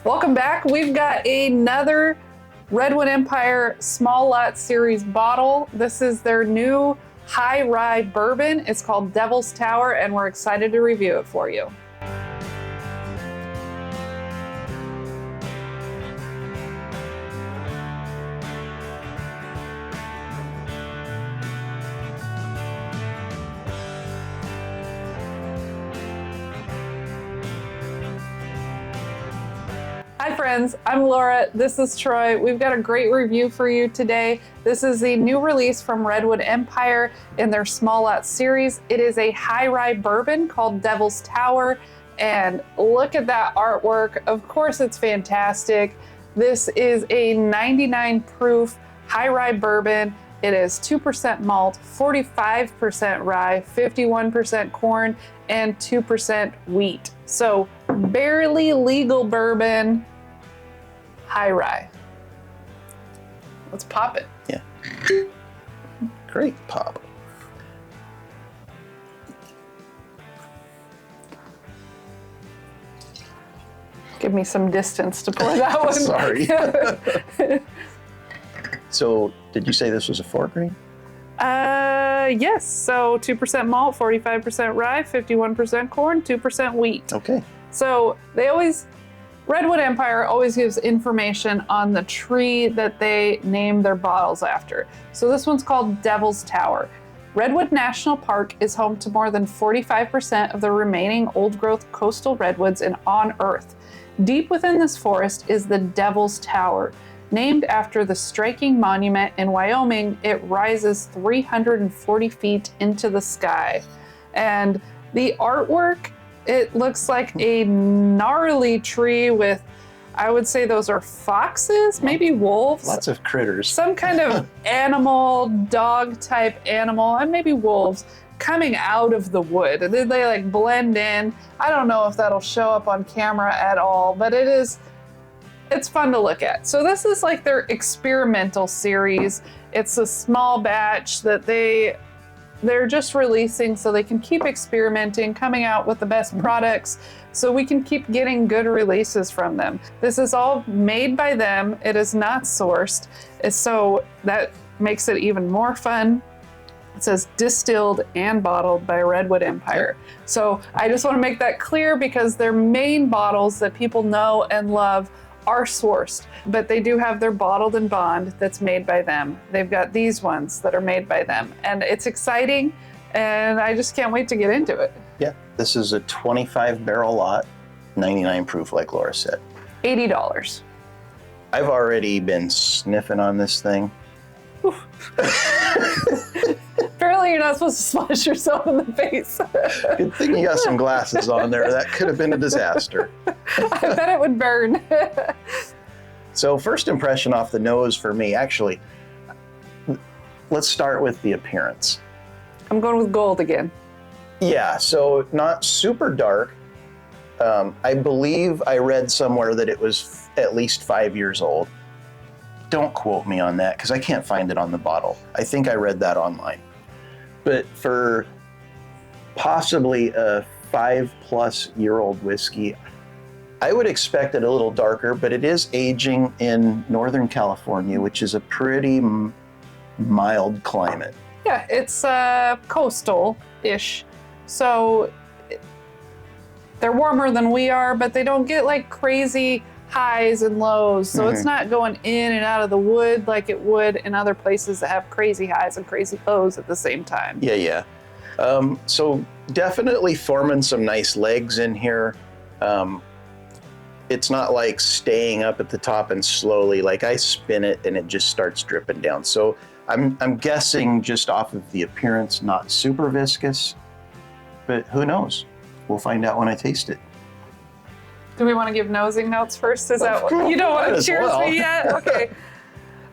Welcome back. We've got another Redwood Empire Small Lot Series bottle. This is their new high rye bourbon. It's called Devil's Tower, and we're excited to review it for you. Hi friends, I'm Laura, this is Troy. We've got a great review for you today. This is the new release from Redwood Empire in their Small Lot series. It is a high rye bourbon called Devil's Tower, and look at that artwork. Of course it's fantastic. This is a 99 proof high rye bourbon. It is 2% malt, 45% rye, 51% corn, and 2% wheat. So barely legal bourbon, high rye. Let's pop it. Yeah. Great pop. Give me some distance to pour that one. Sorry. So, did you say this was a 4-grain? Yes. So 2% malt, 45% rye, 51% corn, 2% wheat. Okay. So Redwood Empire always gives information on the tree that they name their bottles after. So this one's called Devil's Tower. Redwood National Park is home to more than 45% of the remaining old-growth coastal redwoods on Earth. Deep within this forest is the Devil's Tower. Named after the striking monument in Wyoming, it rises 340 feet into the sky. And the artwork, it looks like a gnarly tree with, I would say those are foxes, maybe wolves. Lots of critters. Some kind of animal, dog type animal, and maybe wolves coming out of the wood. They like blend in. I don't know if that'll show up on camera at all, but it's fun to look at. So this is like their experimental series. It's a small batch that they're just releasing so they can keep experimenting, coming out with the best products so we can keep getting good releases from them. This is all made by them. It is not sourced. So that makes it even more fun. It says distilled and bottled by Redwood Empire. So I just want to make that clear because their main bottles that people know and love are sourced, but they do have their bottled and bond that's made by them. They've got these ones that are made by them, and it's exciting, and I just can't wait to get into it. Yeah, this is a 25 barrel lot, 99 proof, like Laura said. $80. I've already been sniffing on this thing. Apparently you're not supposed to splash yourself in the face. Good thing you got some glasses on there. That could have been a disaster. I bet it would burn. So first impression off the nose for me, actually, let's start with the appearance. I'm going with gold again. Yeah, so not super dark. I believe I read somewhere that it was at least 5 years old. Don't quote me on that because I can't find it on the bottle. I think I read that online. But for possibly a 5+ year old whiskey, I would expect it a little darker, but it is aging in Northern California, which is a pretty mild climate. Yeah, it's coastal-ish. So they're warmer than we are, but they don't get like crazy highs and lows. So it's not going in and out of the wood like it would in other places that have crazy highs and crazy lows at the same time. Yeah. So definitely forming some nice legs in here. It's not like staying up at the top and slowly, like I spin it and it just starts dripping down. So I'm guessing just off of the appearance, not super viscous, but who knows? We'll find out when I taste it. Do we want to give nosing notes first? Is that what you don't want to cheers me yet? Okay.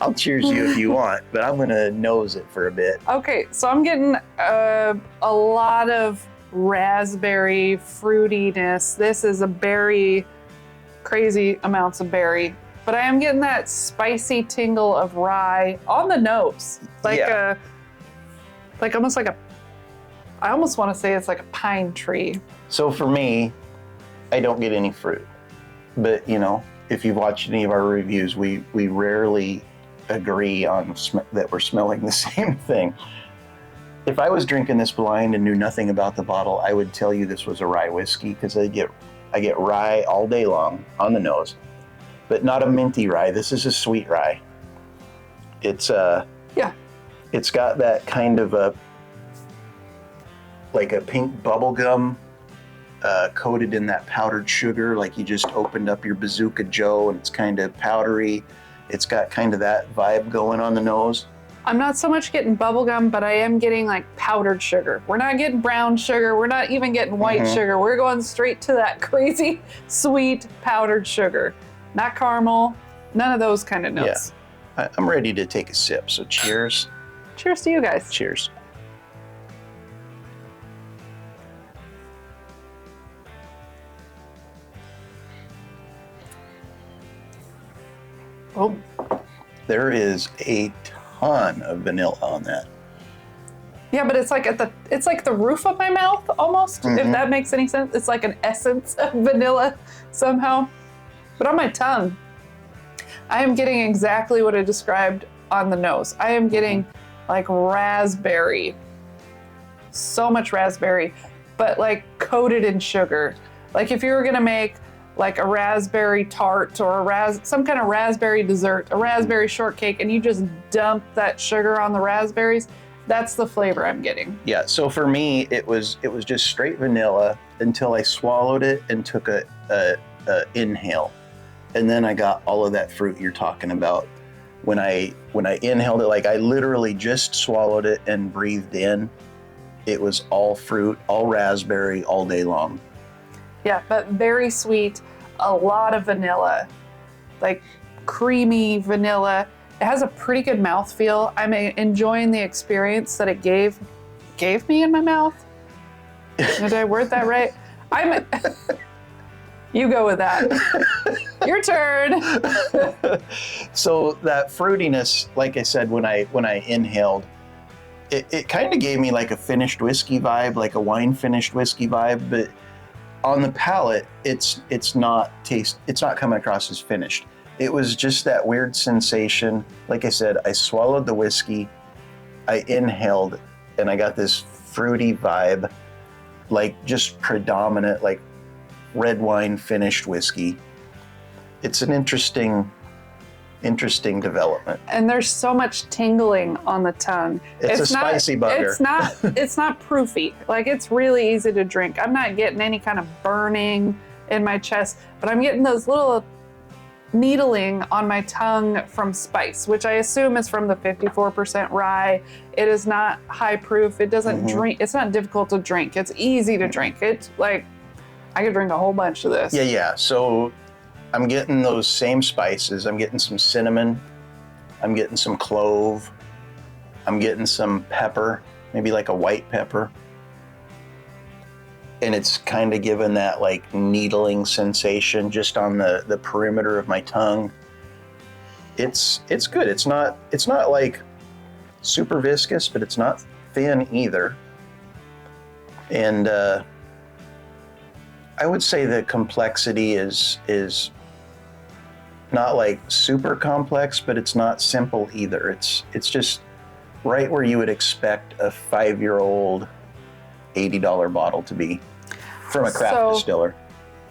I'll cheers you if you want, but I'm gonna nose it for a bit. Okay, so I'm getting a lot of raspberry fruitiness. This is a berry, crazy amounts of berry, but I am getting that spicy tingle of rye on the nose, like almost like a. I almost want to say it's like a pine tree. So for me, I don't get any fruit, but you know, if you've watched any of our reviews, we rarely agree on that we're smelling the same thing. If I was drinking this blind and knew nothing about the bottle, I would tell you this was a rye whiskey, because I get rye all day long on the nose, but not a minty rye. This is a sweet rye. It's it's got that kind of like a pink bubble gum coated in that powdered sugar, like you just opened up your Bazooka Joe and it's kind of powdery. It's got kind of that vibe going on the nose. I'm not so much getting bubblegum, but I am getting like powdered sugar. We're not getting brown sugar. We're not even getting white sugar. We're going straight to that crazy sweet powdered sugar. Not caramel, none of those kind of notes. Yeah. I'm ready to take a sip, so cheers. Cheers to you guys. Cheers. Oh, there is a ton of vanilla on that. yeah, but it's like it's like the roof of my mouth almost, if that makes any sense. It's like an essence of vanilla somehow. But on my tongue, I am getting exactly what I described on the nose. I am getting like raspberry, so much raspberry, but like coated in sugar. Like if you were gonna make like a raspberry tart or some kind of raspberry dessert, a raspberry shortcake, and you just dump that sugar on the raspberries, that's the flavor I'm getting. Yeah, so for me, it was just straight vanilla until I swallowed it and took a inhale. And then I got all of that fruit you're talking about. When I inhaled it, like I literally just swallowed it and breathed in. It was all fruit, all raspberry, all day long. Yeah, but very sweet, a lot of vanilla, like creamy vanilla. It has a pretty good mouthfeel. I'm enjoying the experience that it gave me in my mouth. Did I word that right? You go with that. Your turn. So that fruitiness, like I said, when I inhaled, it kind of gave me like a finished whiskey vibe, like a wine finished whiskey vibe, but on the palate, it's not coming across as finished. It was just that weird sensation. Like I said, I swallowed the whiskey, I inhaled, and I got this fruity vibe, like just predominant, like red wine finished whiskey. It's an interesting development. And there's so much tingling on the tongue. It's a spicy bugger. It's not proofy. Like it's really easy to drink. I'm not getting any kind of burning in my chest, but I'm getting those little needling on my tongue from spice, which I assume is from the 54% rye. It is not high proof. It doesn't drink. It's not difficult to drink. It's easy to drink. It's like, I could drink a whole bunch of this. Yeah. So I'm getting those same spices. I'm getting some cinnamon. I'm getting some clove. I'm getting some pepper, maybe like a white pepper. And it's kind of given that like needling sensation just on the perimeter of my tongue. It's good. It's not like super viscous, but it's not thin either. And I would say the complexity is not like super complex, but it's not simple either. It's just right where you would expect a 5-year-old $80 bottle to be from a craft distiller.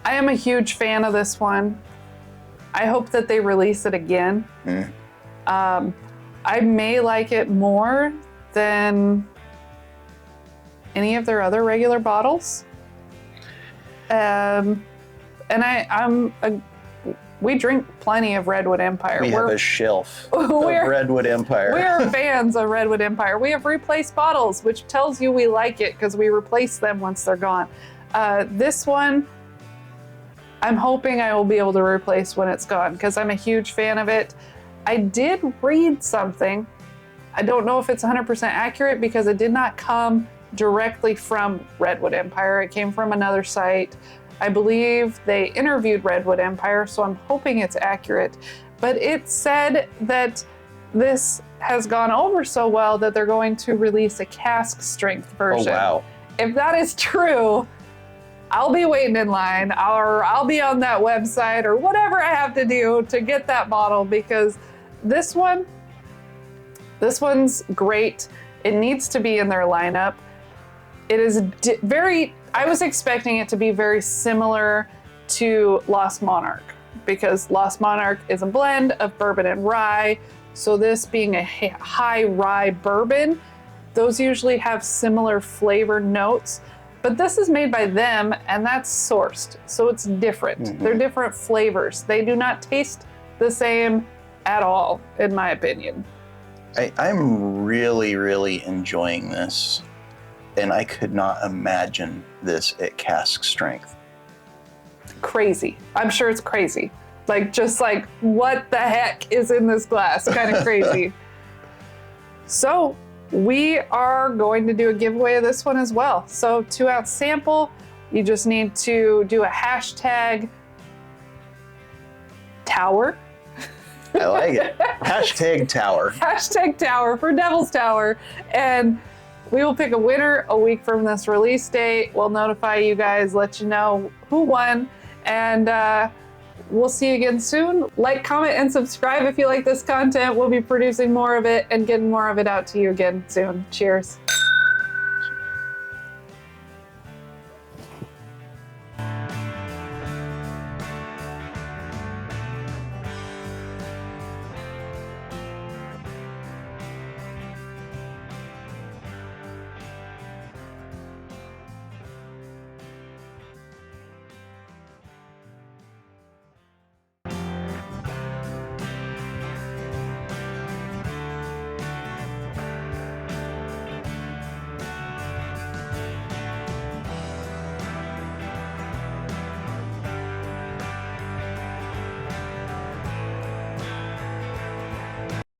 I am a huge fan of this one. I hope that they release it again. I may like it more than any of their other regular bottles. We drink plenty of Redwood Empire. We have a shelf of Redwood Empire. We are fans of Redwood Empire. We have replaced bottles, which tells you we like it because we replace them once they're gone. This one, I'm hoping I will be able to replace when it's gone because I'm a huge fan of it. I did read something. I don't know if it's 100% accurate because it did not come directly from Redwood Empire. It came from another site. I believe they interviewed Redwood Empire, so I'm hoping it's accurate. But it said that this has gone over so well that they're going to release a cask strength version. Oh, wow. If that is true, I'll be waiting in line, or I'll be on that website, or whatever I have to do to get that bottle, because this one's great. It needs to be in their lineup. It is I was expecting it to be very similar to Lost Monarch, because Lost Monarch is a blend of bourbon and rye. So this being a high rye bourbon, those usually have similar flavor notes. But this is made by them, and that's sourced, so it's different. Mm-hmm. They're different flavors. They do not taste the same at all, in my opinion. I'm really, really enjoying this, and I could not imagine this at cask strength. Crazy. I'm sure it's crazy. Just like, what the heck is in this glass? Kind of crazy. So we are going to do a giveaway of this one as well. So 2-ounce sample, you just need to do a hashtag tower. I like it. Hashtag tower. Hashtag tower for Devil's Tower. And we will pick a winner a week from this release date. We'll notify you guys, let you know who won. And we'll see you again soon. Like, comment, and subscribe if you like this content. We'll be producing more of it and getting more of it out to you again soon. Cheers.